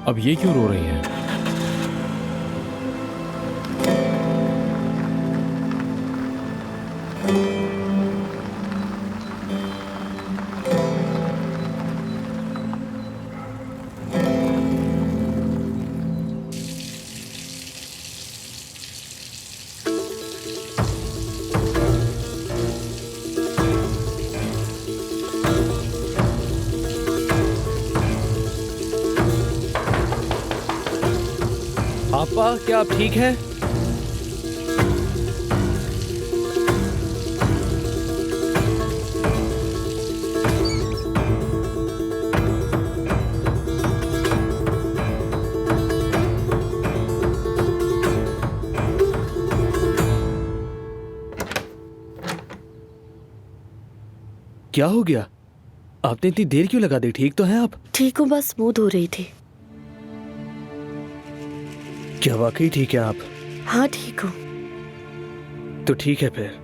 अब ये क्यों रो रही है? आपा, क्या आप ठीक हैं? क्या हो गया? आपने इतनी देर क्यों लगा दी? ठीक तो हैं आप? ठीक हूँ, बस मुंह धो रही थी। क्या वाकई ठीक है आप? हाँ ठीक हूँ। तो ठीक है फिर।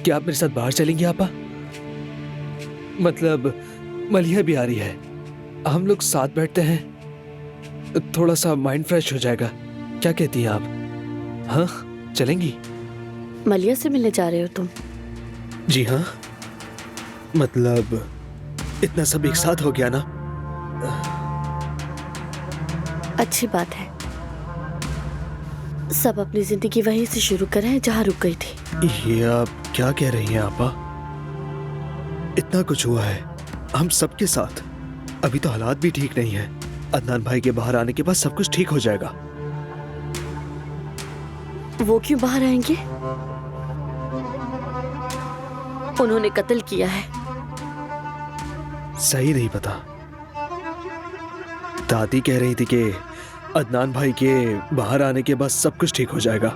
क्या आप मेरे साथ बाहर चलेंगे आपा? मतलब मलिया भी आ रही है, हम लोग साथ बैठते हैं, थोड़ा सा माइंड फ्रेश हो जाएगा। क्या कहती हैं आप? हाँ, चलेंगी? मलिया से मिलने जा रहे हो तुम? जी हाँ, मतलब इतना सब एक साथ हो गया ना। अच्छी बात है। सब अपनी जिंदगी वहीं से शुरू करें जहाँ रुक गई थी। ये आप क्या कह रही हैं आपा? इतना कुछ हुआ है हम सबके साथ, अभी तो हालात भी ठीक नहीं है। अदनान भाई के बाहर आने के बाद सब कुछ ठीक हो जाएगा। वो क्यों बाहर आएंगे? उन्होंने कत्ल किया है। सही नहीं पता। दादी कह रही थी कि अदनान भाई के बाहर आने के बाद सब कुछ ठीक हो जाएगा।